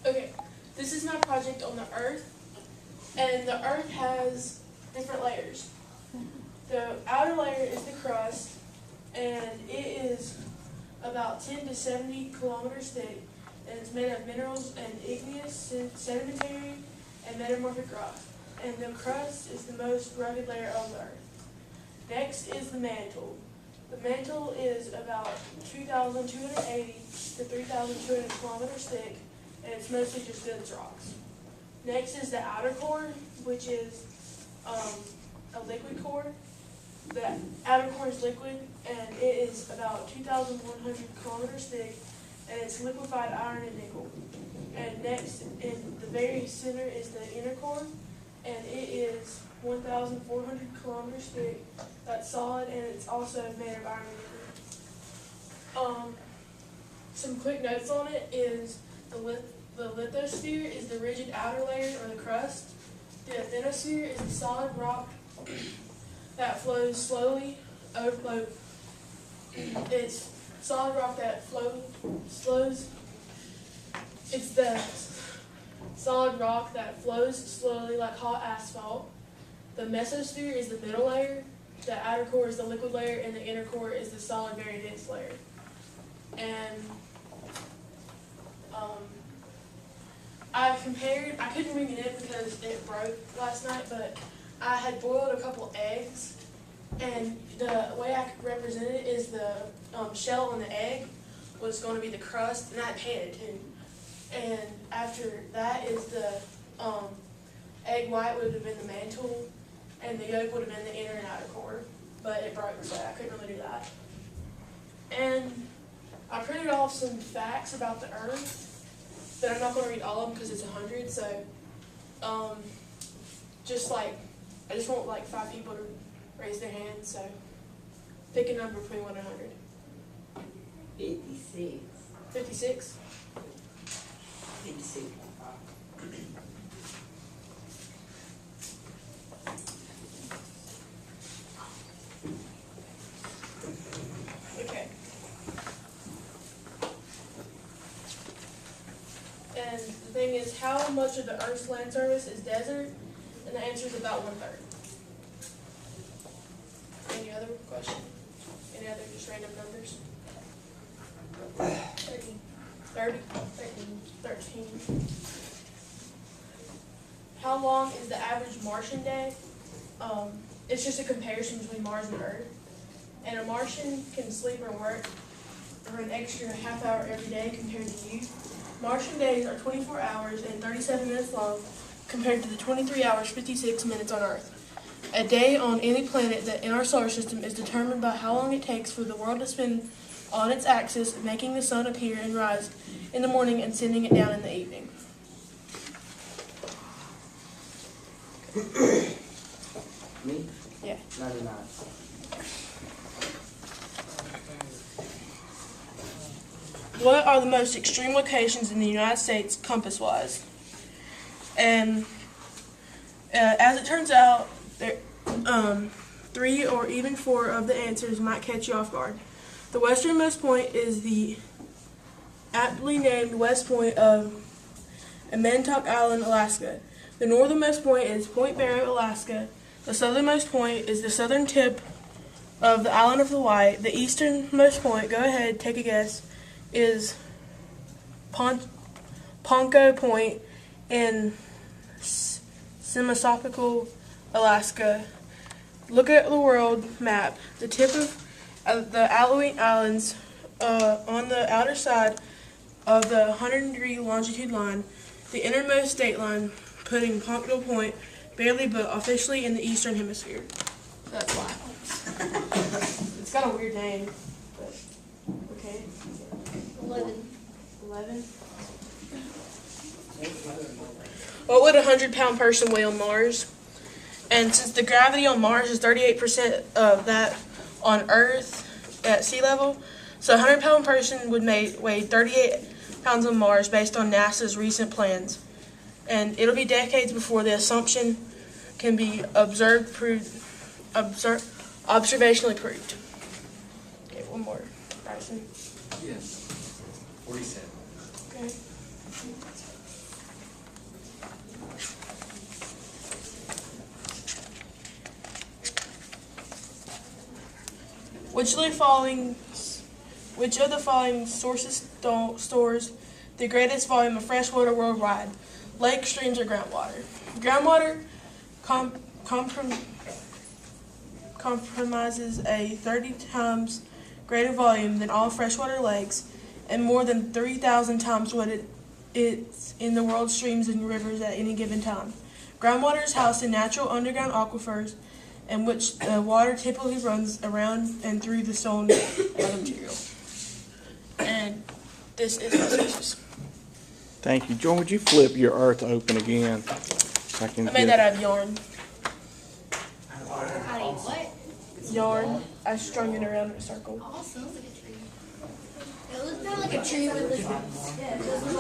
Okay, this is my project on the Earth, and the Earth has different layers. The outer layer is the crust, and it is about 10 to 70 kilometers thick, and it's made of minerals and igneous, sedimentary, and metamorphic rock. And the crust is the most rugged layer of the Earth. Next is the mantle. The mantle is about 2,280 to 3,200 kilometers thick, and it's mostly just dense rocks. Next is the outer core, which is a liquid core. The outer core is liquid, and it is about 2,100 kilometers thick, and it's liquefied iron and nickel. And next, in the very center, is the inner core, and it is 1,400 kilometers thick. That's solid, and it's also made of iron and nickel. Some quick notes on it is the lithosphere is the rigid outer layer, or the crust. The asthenosphere is the solid rock that flows slowly. It's solid rock that flows. It's the solid rock that flows slowly like hot asphalt. The mesosphere is the middle layer. The outer core is the liquid layer, and the inner core is the solid, very dense layer. And I couldn't bring it in because it broke last night, but I had boiled a couple eggs, and the way I could represent it is the shell on the egg was going to be the crust, and I painted too. And after that is the egg white would have been the mantle, and the yolk would have been the inner and outer core, but it broke, so I couldn't really do that. And I printed off some facts about the Earth, but I'm not going to read all of them because it's 100, so I just want like 5 people to raise their hands, so pick a number between 1 and 100. 56. 56? 56. Okay. And the thing is, how much of the Earth's land surface is desert? And the answer is about 1/3. Any other question? Any other just random numbers? 30. 30? 13. How long is the average Martian day? It's just a comparison between Mars and Earth. And a Martian can sleep or work for an extra half hour every day compared to you. Martian days are 24 hours and 37 minutes long compared to the 23 hours, 56 minutes on Earth. A day on any planet that in our solar system is determined by how long it takes for the world to spin on its axis, making the sun appear and rise in the morning and sending it down in the evening. Me? Yeah. 99. What are the most extreme locations in the United States compass-wise? And as it turns out, 3 or even 4 of the answers might catch you off guard. The westernmost point is the aptly named West Point of Montauk Island, Alaska. The northernmost point is Point Barrow, Alaska. The southernmost point is the southern tip of the island of Hawaii. The easternmost point, go ahead, take a guess, is Ponko Point in Semisopical, Alaska. Look at the world map. The tip of the Aleutian Islands on the outer side of the 100-degree longitude line, the innermost state line, putting Ponko Point barely but officially in the eastern hemisphere. So that's why. It's got a weird name, but okay. 11. 11? What would a 100-pound person weigh on Mars? And since the gravity on Mars is 38% of that on Earth at sea level, so a 100-pound person would weigh 38 pounds on Mars based on NASA's recent plans. And it'll be decades before the assumption can be observationally proved. Okay, one more. Bryson. Yes. 47. Okay. Which of the following sources stores the greatest volume of fresh water worldwide? Lakes, streams, or groundwater? Groundwater comprises a 30 times greater volume than all freshwater lakes and more than 3,000 times what it's in the world's streams and rivers at any given time. Groundwater is housed in natural underground aquifers in which the water typically runs around and through the stone and other material. And this is my sources. Thank you. Jordan, would you flip your earth open again? So I made that out of yarn. What? Yarn. I strung it around in a circle. Oh, sounds like a tree. It looks more like a tree with like